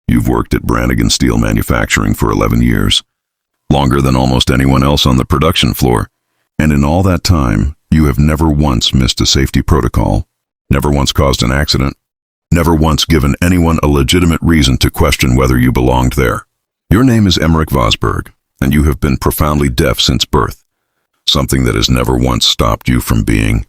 You've worked at Brannigan Steel Manufacturing for 11 years, longer than almost anyone else on the production floor. And in all that time, you have never once missed a safety protocol, never once caused an accident, never once given anyone a legitimate reason to question whether you belonged there. Your name is Emeric Vosberg, and you have been profoundly deaf since birth, something that has never once stopped you from being,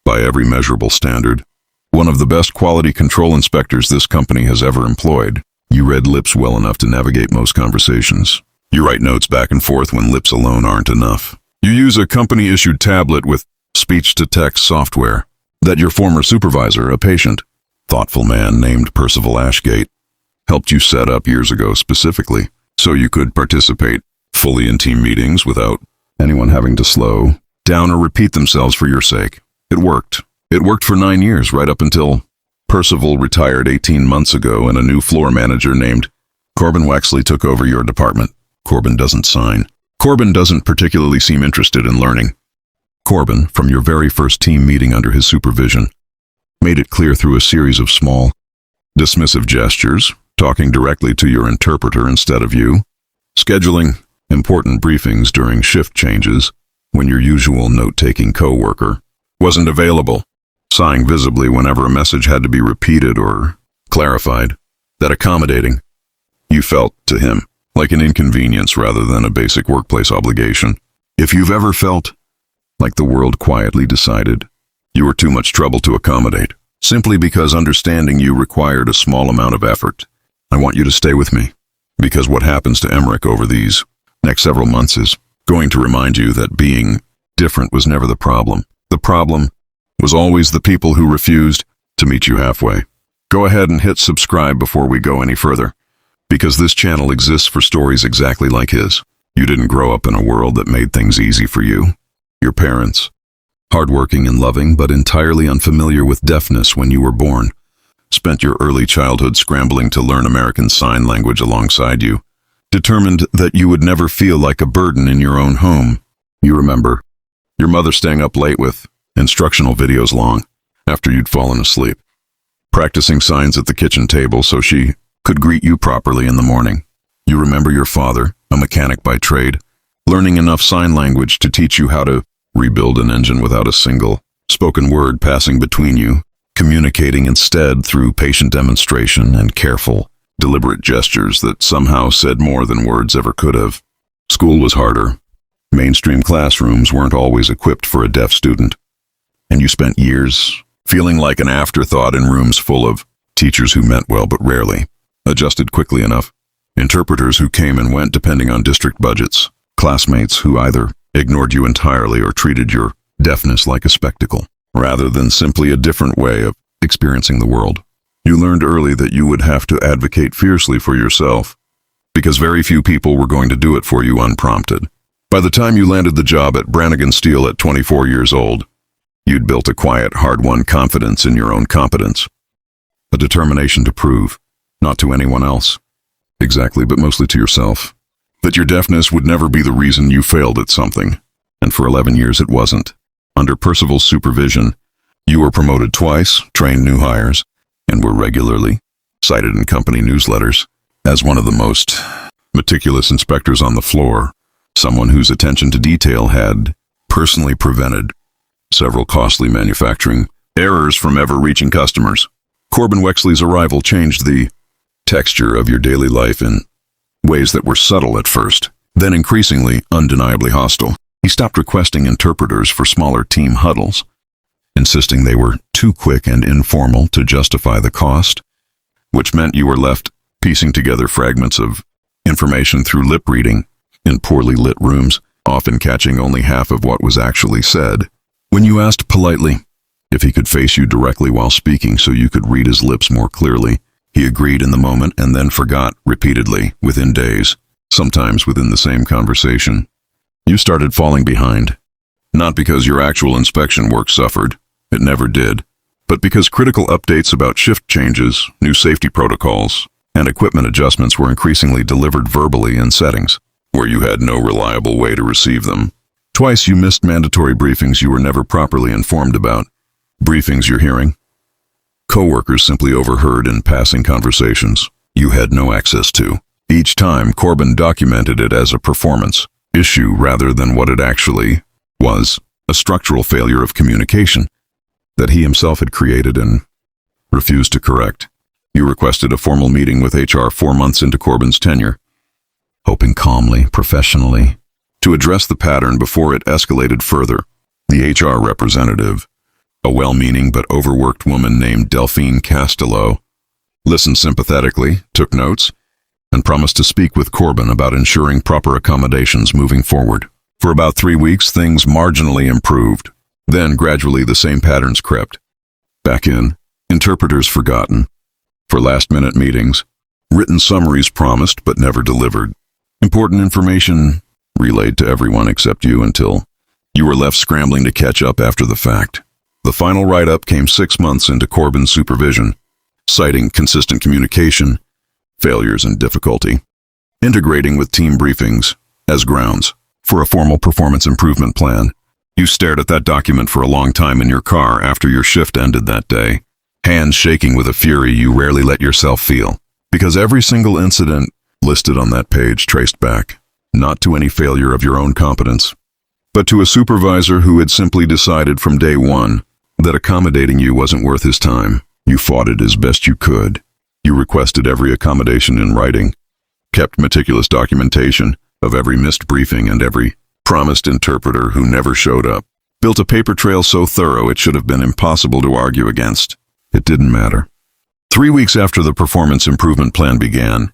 by every measurable standard, one of the best quality control inspectors this company has ever employed. You read lips well enough to navigate most conversations. You write notes back and forth when lips alone aren't enough. You use a company-issued tablet with speech-to-text software that your former supervisor, a patient, thoughtful man named Percival Ashgate, helped you set up years ago specifically so you could participate fully in team meetings without anyone having to slow down or repeat themselves for your sake. It worked. It worked for 9 years, right up until Percival retired 18 months ago and a new floor manager named Corbin Wexley took over your department. Corbin doesn't sign. Corbin doesn't particularly seem interested in learning. Corbin, from your very first team meeting under his supervision, made it clear through a series of small, dismissive gestures, talking directly to your interpreter instead of you, scheduling important briefings during shift changes when your usual note-taking coworker wasn't available, sighing visibly whenever a message had to be repeated or clarified, that accommodating you felt to him like an inconvenience rather than a basic workplace obligation. If you've ever felt like the world quietly decided you were too much trouble to accommodate, simply because understanding you required a small amount of effort, I want you to stay with me, because what happens to Emeric over these next several months is going to remind you that being different was never the problem. The problem was always the people who refused to meet you halfway. Go ahead and hit subscribe before we go any further, because this channel exists for stories exactly like his. You didn't grow up in a world that made things easy for you. Your parents, hardworking and loving but entirely unfamiliar with deafness when you were born, spent your early childhood scrambling to learn American Sign Language alongside you, determined that you would never feel like a burden in your own home. You remember your mother staying up late with instructional videos long after you'd fallen asleep, practicing signs at the kitchen table so she could greet you properly in the morning. You remember your father, a mechanic by trade, learning enough sign language to teach you how to rebuild an engine without a single spoken word passing between you, communicating instead through patient demonstration and careful, deliberate gestures that somehow said more than words ever could have. School was harder. Mainstream classrooms weren't always equipped for a deaf student, and you spent years feeling like an afterthought in rooms full of teachers who meant well but rarely adjusted quickly enough, interpreters who came and went depending on district budgets, classmates who either ignored you entirely or treated your deafness like a spectacle, rather than simply a different way of experiencing the world. You learned early that you would have to advocate fiercely for yourself, because very few people were going to do it for you unprompted. By the time you landed the job at Brannigan Steel at 24 years old, you'd built a quiet, hard-won confidence in your own competence, a determination to prove, not to anyone else, exactly, but mostly to yourself, that your deafness would never be the reason you failed at something. And for 11 years it wasn't. Under Percival's supervision, you were promoted twice, trained new hires, and were regularly cited in company newsletters as one of the most meticulous inspectors on the floor, someone whose attention to detail had personally prevented several costly manufacturing errors from ever reaching customers. Corbin Wexley's arrival changed the texture of your daily life in ways that were subtle at first, then increasingly undeniably hostile. He stopped requesting interpreters for smaller team huddles, insisting they were too quick and informal to justify the cost, which meant you were left piecing together fragments of information through lip reading in poorly lit rooms, often catching only half of what was actually said. When you asked politely if he could face you directly while speaking so you could read his lips more clearly, he agreed in the moment and then forgot repeatedly within days, sometimes within the same conversation. You started falling behind, not because your actual inspection work suffered, it never did, but because critical updates about shift changes, new safety protocols, and equipment adjustments were increasingly delivered verbally in settings where you had no reliable way to receive them. Twice you missed mandatory briefings you were never properly informed about. Briefings you're hearing coworkers simply overheard in passing conversations. You you had no access to. Each time, Corbin documented it as a performance issue rather than what it actually was, a structural failure of communication that he himself had created and refused to correct. You requested a formal meeting with HR 4 months into Corbin's tenure, hoping calmly, professionally, to address the pattern before it escalated further. The HR representative, a well-meaning but overworked woman named Delphine Castello, listened sympathetically, took notes, and promised to speak with Corbin about ensuring proper accommodations moving forward. For about 3 weeks, things marginally improved. Then, gradually, the same patterns crept back in. Interpreters forgotten. For last-minute meetings. Written summaries promised but never delivered. Important information relayed to everyone except you until you were left scrambling to catch up after the fact. The final write-up came 6 months into Corbin's supervision, citing consistent communication, failures, and difficulty, integrating with team briefings as grounds for a formal performance improvement plan. You stared at that document for a long time in your car after your shift ended that day, hands shaking with a fury you rarely let yourself feel, because every single incident listed on that page traced back, not to any failure of your own competence, but to a supervisor who had simply decided from day one that accommodating you wasn't worth his time. You fought it as best you could. You requested every accommodation in writing, kept meticulous documentation of every missed briefing and every promised interpreter who never showed up, built a paper trail so thorough it should have been impossible to argue against. It didn't matter. 3 weeks after the performance improvement plan began,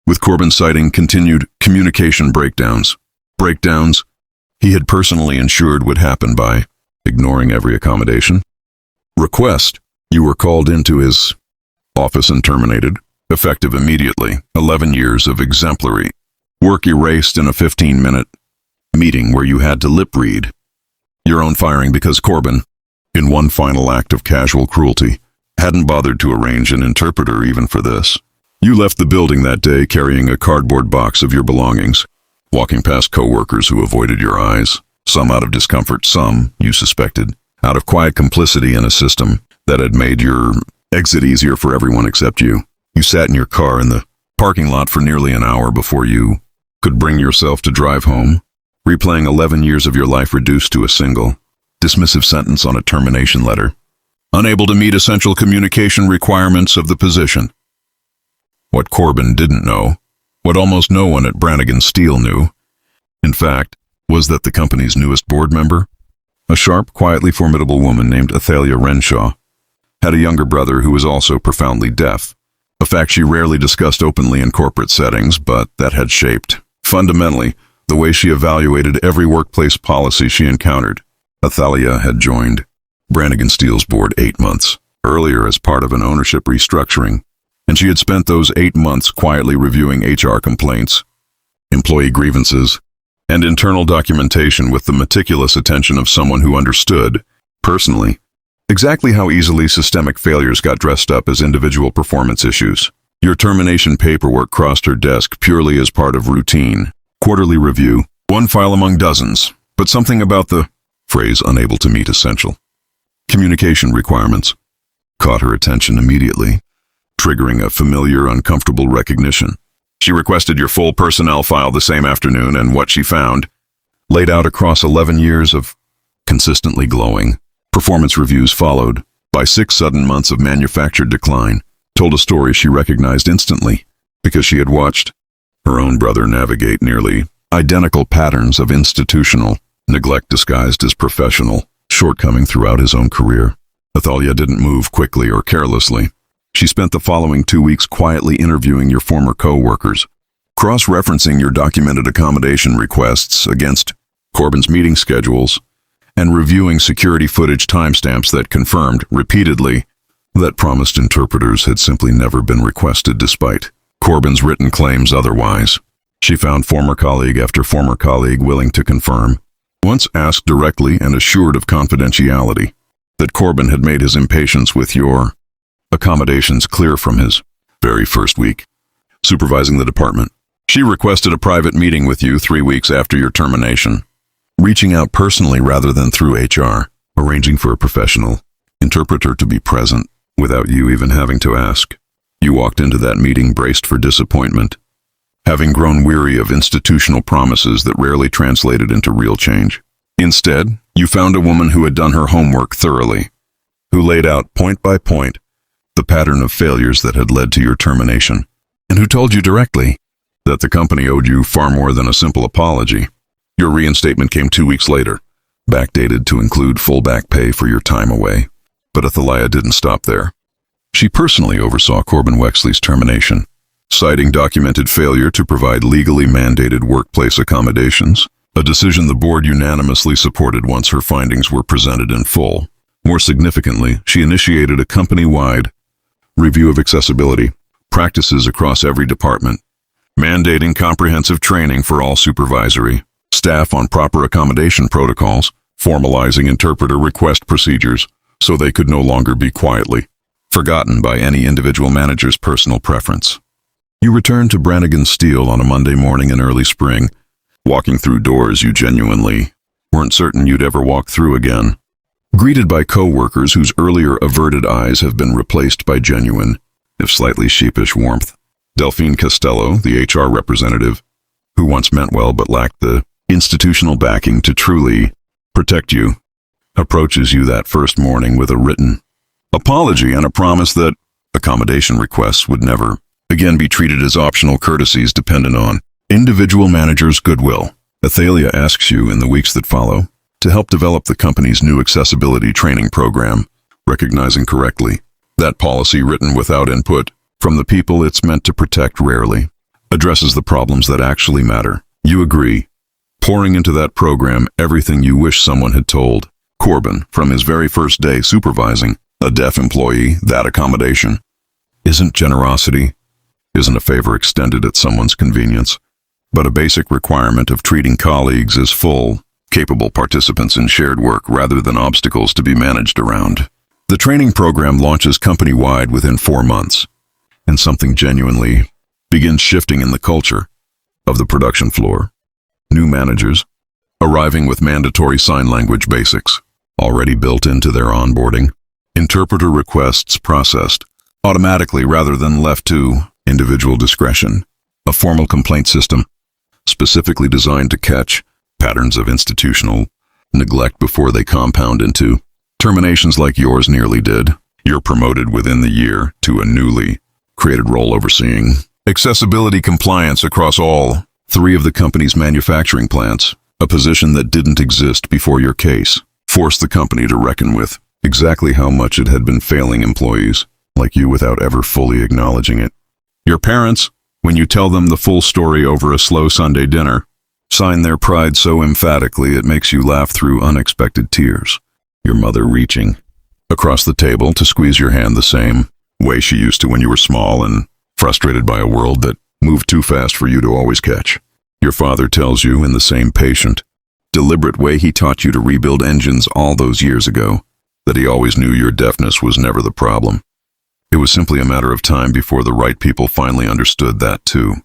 with Corbin citing continued communication breakdowns he had personally ensured would happen by ignoring every accommodation request, you were called into his office and terminated, effective immediately. 11 years of exemplary work erased in a 15-minute meeting where you had to lip-read your own firing because Corbin, in one final act of casual cruelty, hadn't bothered to arrange an interpreter even for this. You left the building that day carrying a cardboard box of your belongings, walking past co-workers who avoided your eyes, some out of discomfort, some, you suspected, out of quiet complicity in a system that had made your exit easier for everyone except you. You sat in your car in the parking lot for nearly an hour before you could bring yourself to drive home, replaying 11 years of your life reduced to a single, dismissive sentence on a termination letter, unable to meet essential communication requirements of the position. What Corbin didn't know, what almost no one at Brannigan Steel knew, in fact, was that the company's newest board member, a sharp, quietly formidable woman named Athalia Renshaw, had a younger brother who was also profoundly deaf, a fact she rarely discussed openly in corporate settings, but that had shaped, fundamentally, the way she evaluated every workplace policy she encountered. Athalia had joined Brannigan Steel's board 8 months earlier as part of an ownership restructuring, and she had spent those 8 months quietly reviewing HR complaints, employee grievances, and internal documentation with the meticulous attention of someone who understood, personally, exactly how easily systemic failures got dressed up as individual performance issues. Your termination paperwork crossed her desk purely as part of routine, quarterly review, one file among dozens, but something about the phrase unable to meet essential communication requirements caught her attention immediately, triggering a familiar, uncomfortable recognition. She requested your full personnel file the same afternoon, and what she found, laid out across 11 years of consistently glowing performance reviews followed by 6 sudden months of manufactured decline, told a story she recognized instantly because she had watched her own brother navigate nearly identical patterns of institutional neglect disguised as professional shortcoming throughout his own career. Athalia didn't move quickly or carelessly. She spent the following 2 weeks quietly interviewing your former co-workers, cross-referencing your documented accommodation requests against Corbin's meeting schedules, and reviewing security footage timestamps that confirmed, repeatedly, that promised interpreters had simply never been requested despite Corbin's written claims otherwise. She found former colleague after former colleague willing to confirm, once asked directly and assured of confidentiality, that Corbin had made his impatience with your accommodations clear from his very first week supervising the department. She requested a private meeting with you 3 weeks after your termination, reaching out personally rather than through HR, arranging for a professional interpreter to be present without you even having to ask. You walked into that meeting braced for disappointment, having grown weary of institutional promises that rarely translated into real change. Instead, you found a woman who had done her homework thoroughly, who laid out point by point the pattern of failures that had led to your termination, and who told you directly that the company owed you far more than a simple apology. Your reinstatement came 2 weeks later, backdated to include full back pay for your time away. But Athaliah didn't stop there. She personally oversaw Corbin Wexley's termination, citing documented failure to provide legally mandated workplace accommodations, a decision the board unanimously supported once her findings were presented in full. More significantly, she initiated a company-wide review of accessibility practices across every department, mandating comprehensive training for all supervisory staff on proper accommodation protocols, formalizing interpreter request procedures so they could no longer be quietly forgotten by any individual manager's personal preference. You returned to Brannigan Steel on a Monday morning in early spring, walking through doors you genuinely weren't certain you'd ever walk through again. Greeted by co-workers whose earlier averted eyes have been replaced by genuine, if slightly sheepish warmth. Delphine Costello, the HR representative, who once meant well but lacked the institutional backing to truly protect you, approaches you that first morning with a written apology and a promise that accommodation requests would never again be treated as optional courtesies dependent on individual managers' goodwill. Athaliah asks you in the weeks that follow to help develop the company's new accessibility training program, recognizing correctly that policy written without input from the people it's meant to protect rarely addresses the problems that actually matter. You agree, pouring into that program everything you wish someone had told Corbin from his very first day supervising a deaf employee. That accommodation isn't generosity, isn't a favor extended at someone's convenience, but a basic requirement of treating colleagues as full, capable participants in shared work rather than obstacles to be managed around. The training program launches company-wide within 4 months, and something genuinely begins shifting in the culture of the production floor. New managers, arriving with mandatory sign language basics, already built into their onboarding. Interpreter requests processed automatically rather than left to individual discretion. A formal complaint system, specifically designed to catch patterns of institutional neglect before they compound into terminations like yours nearly did. You're promoted within the year to a newly created role overseeing accessibility compliance across all 3 of the company's manufacturing plants, a position that didn't exist before your case forced the company to reckon with exactly how much it had been failing employees like you without ever fully acknowledging it. Your parents, when you tell them the full story over a slow Sunday dinner, sign their pride so emphatically it makes you laugh through unexpected tears. Your mother reaching across the table to squeeze your hand the same way she used to when you were small and frustrated by a world that moved too fast for you to always catch. Your father tells you in the same patient, deliberate way he taught you to rebuild engines all those years ago, that he always knew your deafness was never the problem. It was simply a matter of time before the right people finally understood that too.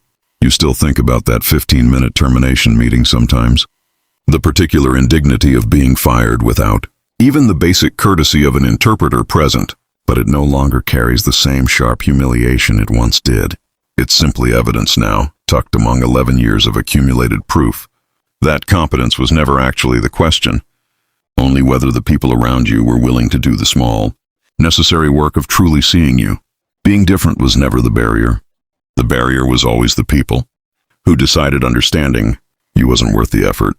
You still think about that 15-minute termination meeting sometimes. The particular indignity of being fired without even the basic courtesy of an interpreter present, but it no longer carries the same sharp humiliation it once did. It's simply evidence now, tucked among 11 years of accumulated proof. That competence was never actually the question, only whether the people around you were willing to do the small, necessary work of truly seeing you. Being different was never the barrier. The barrier was always the people, who decided understanding you wasn't worth the effort.